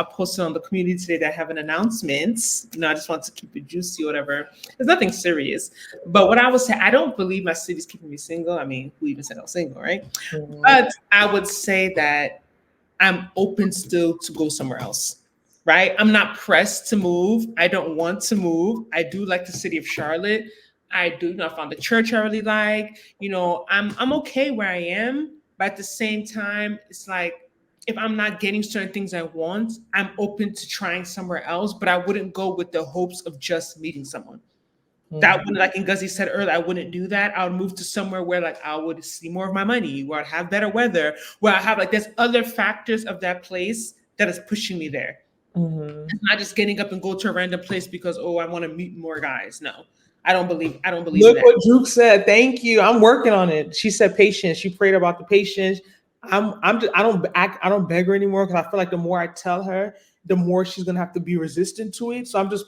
I posted on the community today that I have an announcement. I just want to keep it juicy or whatever. There's nothing serious. But what I would say, I don't believe my city's keeping me single. I mean, who even said I was single, right? Mm-hmm. But I would say that I'm open still to go somewhere else. Right? I'm not pressed to move. I don't want to move. I do like the city of Charlotte. I do, I found a church I really like. I'm okay where I am, but at the same time, it's like if I'm not getting certain things I want, I'm open to trying somewhere else, but I wouldn't go with the hopes of just meeting someone. That would, like Ngozi said earlier, I wouldn't do that. I would move to somewhere where like I would see more of my money, where I'd have better weather, where I have like there's other factors of that place that is pushing me there. Mm-hmm. It's not just getting up and go to a random place because I want to meet more guys. No, I don't believe. Look what Juke said. Thank you. I'm working on it. She said patience. She prayed about the patience. I don't beg her anymore because I feel like the more I tell her, the more she's gonna have to be resistant to it. So I'm just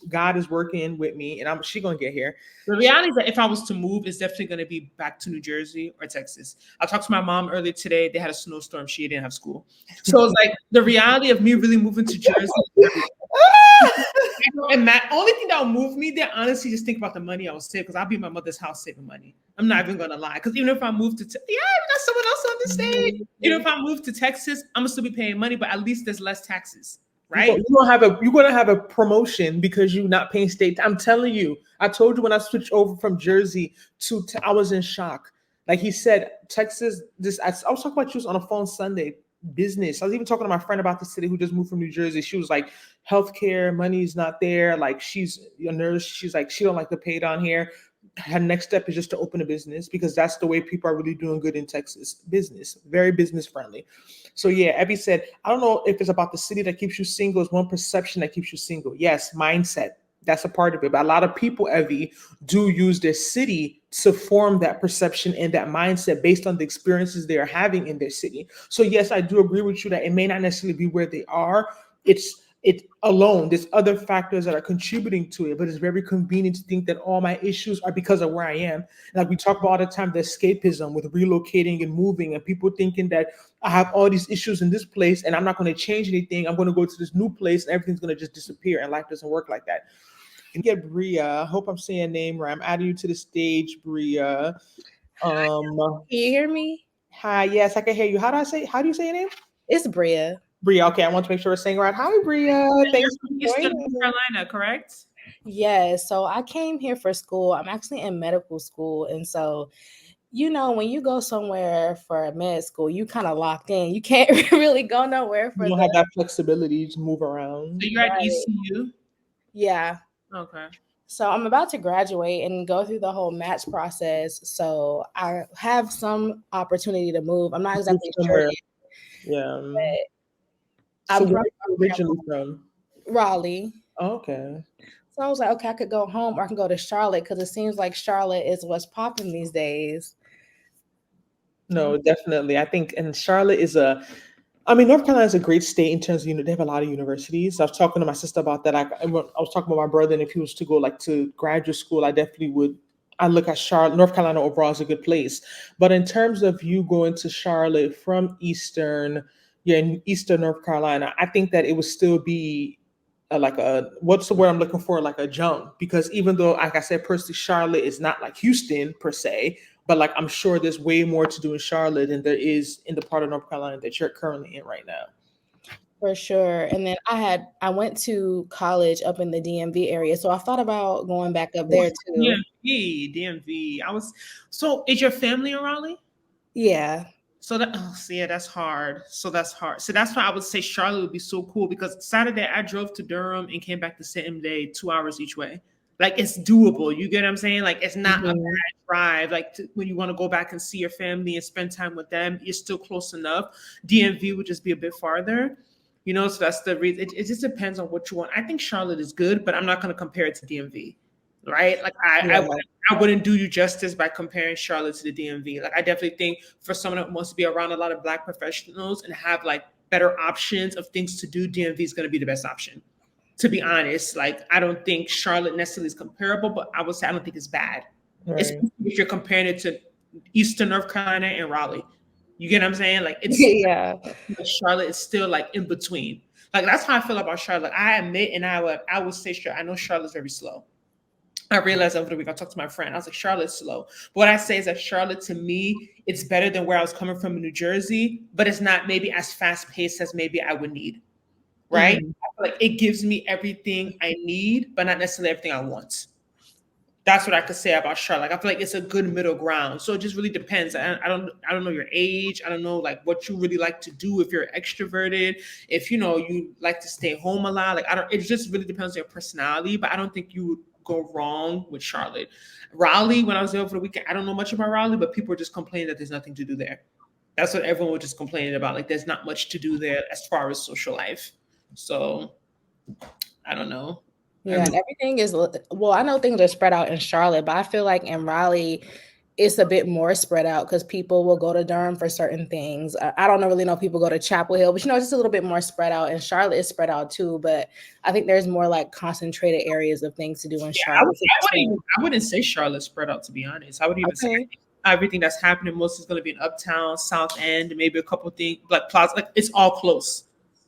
God is working with me, and she's gonna get here. The reality is that if I was to move, it's definitely gonna be back to New Jersey or Texas. I talked to my mom earlier today. They had a snowstorm. She didn't have school, so it's like the reality of me really moving to Jersey. And the only thing that will move me there, honestly, just think about the money I will save because I'll be in my mother's house saving money. I'm not even gonna lie, because even if I move to we got someone else on the stage. Even if I move to Texas, I'm gonna still be paying money, but at least there's less taxes. Right? You're gonna have a promotion because you're not paying state. I'm telling you. I told you when I switched over from Jersey to I was in shock. Like he said, Texas. I was talking about you on a phone Sunday. Business. I was even talking to my friend about the city who just moved from New Jersey. She was like, healthcare money's not there. Like she's a nurse. She's like, she don't like to pay down here. Her next step is just to open a business because that's the way people are really doing good in Texas. Business, very business friendly. So yeah, Evie said, I don't know if it's about the city that keeps you single. It's one perception that keeps you single. Yes, mindset. That's a part of it. But a lot of people, Evie, do use their city to form that perception and that mindset based on the experiences they are having in their city. So yes, I do agree with you that it may not necessarily be where they are. It's alone. There's other factors that are contributing to it, but it's very convenient to think that all my issues are because of where I am. Like we talk about all the time, the escapism with relocating and moving and people thinking that I have all these issues in this place and I'm not going to change anything. I'm going to go to this new place and everything's going to just disappear, and life doesn't work like that. And get Bria. I hope I'm saying your name right. I'm adding you to the stage, Bria. Can you hear me? Hi, yes, I can hear you. How do you say your name? It's Bria. Bria, okay, I want to make sure we're saying right. Hi, Bria. Thanks for joining. North Carolina, correct? Yes. So I came here for school. I'm actually in medical school. And so, when you go somewhere for med school, you kind of locked in. You can't really go nowhere. You don't have that flexibility to move around. So you're at ECU? Yeah. Okay. So I'm about to graduate and go through the whole match process. So I have some opportunity to move. I'm not exactly sure. Yeah. I'm originally from Raleigh. Oh, okay. So I was like, okay, I could go home or I can go to Charlotte because it seems like Charlotte is what's popping these days. No, definitely. I think, and Charlotte is North Carolina is a great state in terms of, they have a lot of universities. I was talking to my sister about that. I was talking about my brother, and if he was to go to graduate school, I definitely would. I look at Charlotte. North Carolina overall is a good place. But in terms of you going to Charlotte from in Eastern North Carolina, I think that it would still be what's the word I'm looking for? Like a jump, because even though, like I said, personally, Charlotte is not like Houston per se, but I'm sure there's way more to do in Charlotte than there is in the part of North Carolina that you're currently in right now. For sure. And then I went to college up in the DMV area. So I thought about going back up there too. DMV. So is your family in Raleigh? Yeah. So that's hard. So that's why I would say Charlotte would be so cool, because Saturday I drove to Durham and came back the same day, 2 hours each way. It's doable. You get what I'm saying? It's not a bad drive. When you want to go back and see your family and spend time with them, you're still close enough. DMV would just be a bit farther, so that's the reason. It just depends on what you want. I think Charlotte is good, but I'm not going to compare it to DMV, right? I wouldn't do you justice by comparing Charlotte to the DMV. I definitely think for someone that wants to be around a lot of Black professionals and have better options of things to do, DMV is going to be the best option. To be honest, I don't think Charlotte necessarily is comparable, but I would say I don't think it's bad. Right. Especially if you're comparing it to Eastern North Carolina and Raleigh. You get what I'm saying? Yeah. Charlotte is still in between. Like that's how I feel about Charlotte. I admit, and I would say, sure, I know Charlotte's very slow. I realized over the week, I talked to my friend. I was like, Charlotte's slow. But what I say is that Charlotte, to me, it's better than where I was coming from in New Jersey, but it's not maybe as fast paced as maybe I would need. Right? Mhm. I feel like it gives me everything I need, but not necessarily everything I want. That's what I could say about Charlotte. Like, I feel like it's a good middle ground. So it just really depends. I don't know your age. I don't know like what you really like to do. If you're extroverted, if you like to stay home a lot. Like I don't. It just really depends on your personality. But I don't think you would go wrong with Charlotte. Raleigh, when I was there over the weekend, I don't know much about Raleigh, but people were just complaining that there's nothing to do there. That's what everyone was just complaining about. Like there's not much to do there as far as social life. So I don't know. Yeah, and everything is, well, I know things are spread out in Charlotte, but I feel like in Raleigh, it's a bit more spread out because people will go to Durham for certain things. I don't really know if people go to Chapel Hill, but it's just a little bit more spread out. And Charlotte is spread out too, but I think there's more like concentrated areas of things to do in Charlotte. I wouldn't say Charlotte spread out, to be honest. I would even say everything that's happening most is going to be in Uptown, South End, maybe a couple things like Plaza. Like it's all close.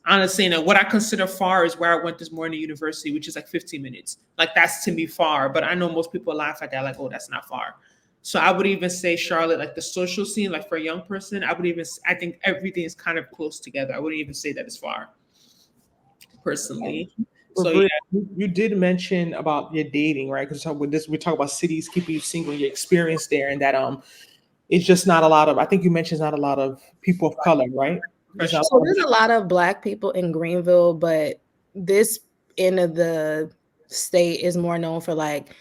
Honestly, and what I consider far is where I went this morning to university, which is like 15 minutes. Like that's to me far, but I know most people laugh at that, like, oh, that's not far. So I would even say Charlotte, like the social scene, like for a young person, I think everything is kind of close together. I wouldn't even say that it's far, personally. So Bria, you did mention about your dating, right? Because with this, we talk about cities keeping you single, your experience there, and that it's just not a lot of. I think you mentioned not a lot of people of color, right? So there's a lot of Black people in Greenville, but this end of the state is more known for like,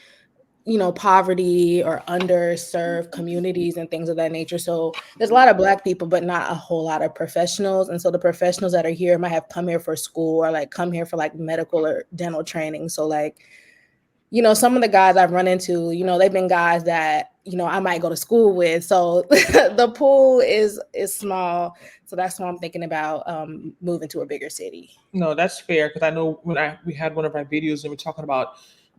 poverty or underserved communities and things of that nature. So there's a lot of Black people, but not a whole lot of professionals. And so the professionals that are here might have come here for school or like come here for like medical or dental training. So like, some of the guys I've run into, they've been guys that, I might go to school with. So the pool is small. So that's why I'm thinking about moving to a bigger city. No, that's fair, because I know when we had one of our videos and we're talking about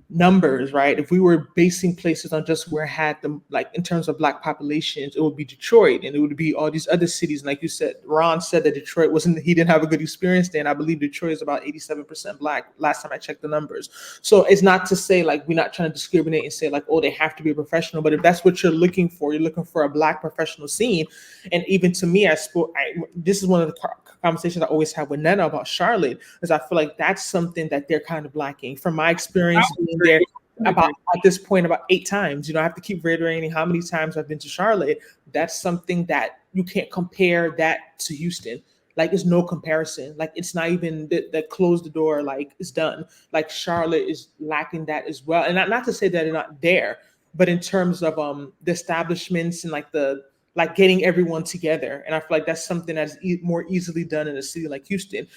numbers, right? If we were basing places on just where had them, like in terms of Black populations, it would be Detroit, and it would be all these other cities. And like you said, Ron said that Detroit he didn't have a good experience there, and I believe Detroit is about 87% Black last time I checked the numbers. So it's not to say like we're not trying to discriminate and say like, oh, they have to be a professional, but if that's what you're looking for a Black professional scene. And even to me, this is one of the conversations I always have with Nnena about Charlotte, is I feel like that's something that they're kind of lacking. From my experience being there about at this point about 8 times, I have to keep reiterating how many times I've been to Charlotte. That's something that you can't compare that to Houston. Like it's no comparison. Like it's not even that close the door, like it's done. Like Charlotte is lacking that as well. And not to say that they're not there, but in terms of the establishments and like getting everyone together. And I feel like that's something that's more easily done in a city like Houston.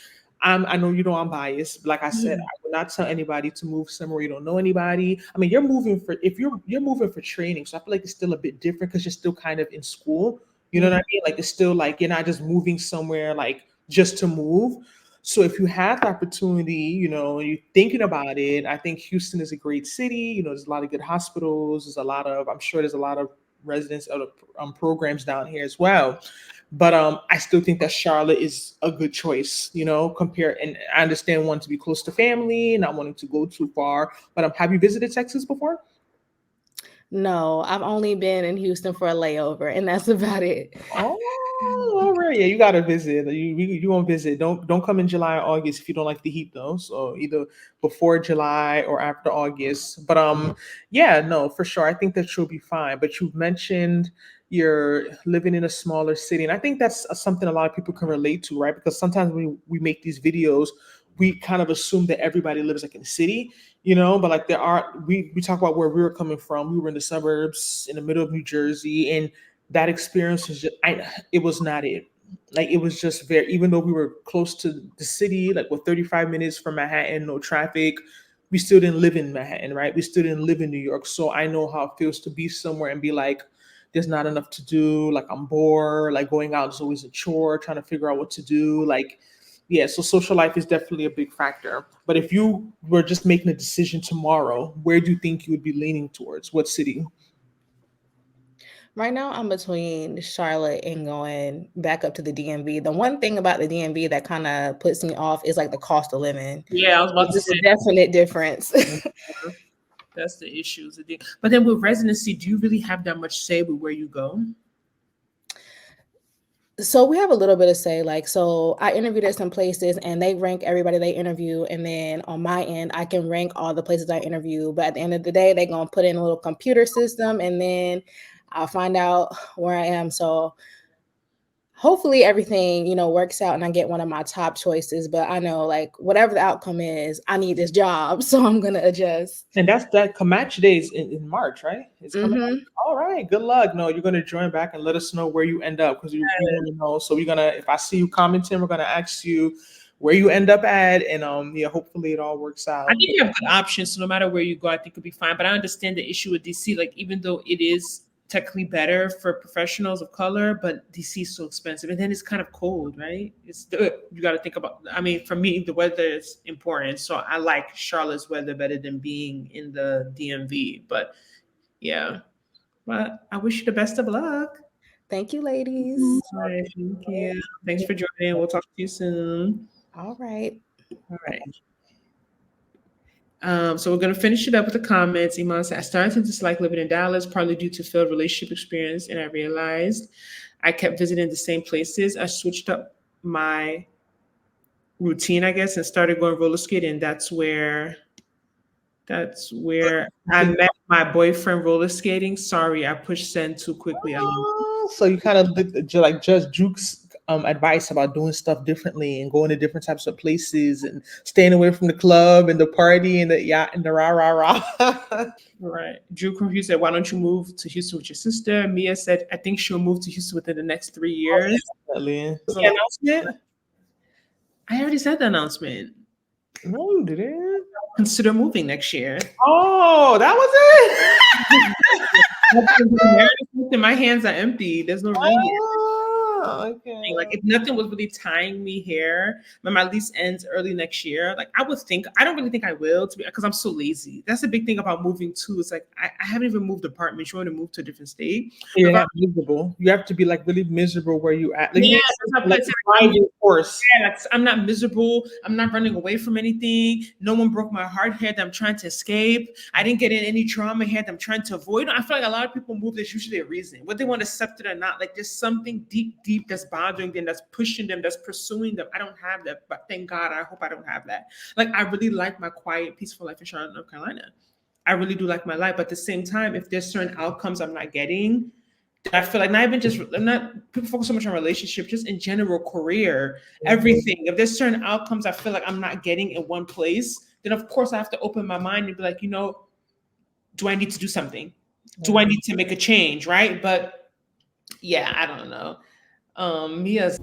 I know I'm biased. Like I said, I would not tell anybody to move somewhere you don't know anybody. I mean, you're moving for training, so I feel like it's still a bit different because you're still kind of in school. You know what I mean? Like it's still like you're not just moving somewhere like just to move. So if you have the opportunity, and you're thinking about it, I think Houston is a great city. There's a lot of good hospitals. I'm sure there's a lot of residents of programs down here as well. But I still think that Charlotte is a good choice, compared. And I understand wanting to be close to family, not wanting to go too far. But have you visited Texas before? No, I've only been in Houston for a layover, and that's about it. Oh, all right. Yeah, you gotta visit. You won't visit. Don't come in July or August if you don't like the heat, though. So either before July or after August. But yeah, no, for sure. I think that you'll be fine. But you've mentioned you're living in a smaller city, and I think that's something a lot of people can relate to, right? Because sometimes when we make these videos, we kind of assume that everybody lives like in the city, but like we talk about where we were coming from. We were in the suburbs in the middle of New Jersey, and that experience was it was not it. Like it was just even though we were close to the city, like we're 35 minutes from Manhattan, no traffic, we still didn't live in Manhattan, right? We still didn't live in New York. So I know how it feels to be somewhere and be like, there's not enough to do. Like I'm bored, like going out is always a chore, trying to figure out what to do. Like, yeah, so social life is definitely a big factor. But if you were just making a decision tomorrow, where do you think you would be leaning towards? What city? Right now, I'm between Charlotte and going back up to the DMV. The one thing about the DMV that kind of puts me off is like the cost of living. Yeah, I was about to It's say a definite difference. that's the issue. But then with residency, do you really have that much say with where you go? So we have a little bit of say, like, so I interviewed at some places and they rank everybody they interview. And then on my end, I can rank all the places I interview. But at the end of the day, they're going to put in a little computer system and then I'll find out where I am. So hopefully everything, works out and I get one of my top choices. But I know, like, whatever the outcome is, I need this job. So I'm going to adjust. And that's that Comanche Day is in March, right? It's coming up. Mhm. All right, good luck. No, you're gonna join back and let us know where you end up because we want to know. So we're gonna, if I see you commenting, we're gonna ask you where you end up at, and yeah, hopefully it all works out. I think you have good options, so no matter where you go, I think it'll be fine. But I understand the issue with DC. Like, even though it is technically better for professionals of color, but DC is so expensive, and then it's kind of cold, right? You got to think about. I mean, for me, the weather is important, so I like Charlotte's weather better than being in the DMV. But yeah, but I wish you the best of luck. Thank you, ladies. All right, thank you. Thanks for joining. We'll talk to you soon. All right. All right. So we're going to finish it up with the comments. Iman said, I started to dislike living in Dallas, partly due to failed relationship experience, and I realized I kept visiting the same places. I switched up my routine, I guess, and started going roller skating. That's where I met my boyfriend roller skating. Sorry, I pushed send too quickly. So you kind of like Judge Juke's advice about doing stuff differently and going to different types of places and staying away from the club and the party and the yacht and the rah rah rah. Right. Drew Confused said, why don't you move to Houston with your sister? Mia said, I think she'll move to Houston within the next 3 years. The announcement? I already said the announcement. No, you didn't. Consider moving next year. Oh, that was it. My hands are empty. There's no ring. Okay. Like, if nothing was really tying me here, when my lease ends early next year, like I don't really think I will, because I'm so lazy. That's the big thing about moving too. It's like I haven't even moved apartments. You want to move to a different state? You're not miserable. You have to be like really miserable where you at. Like, yeah, course. Yeah, I'm not miserable. I'm not running away from anything. No one broke my heart here that I'm trying to escape. I didn't get in any trauma here that I'm trying to avoid. I feel like a lot of people move. There's usually a reason, whether they want to accept it or not. Like, there's something deep that's bothering them, that's pushing them, that's pursuing them. I don't have that, but thank God, I hope I don't have that. Like, I really like my quiet, peaceful life in Charlotte, North Carolina. I really do like my life, but at the same time, if there's certain outcomes I'm not getting, I feel like people focus so much on relationship, just in general, career, everything. If there's certain outcomes I feel like I'm not getting in one place, then of course I have to open my mind and be like, do I need to do something? Do I need to make a change, right? But yeah, I don't know. Mia's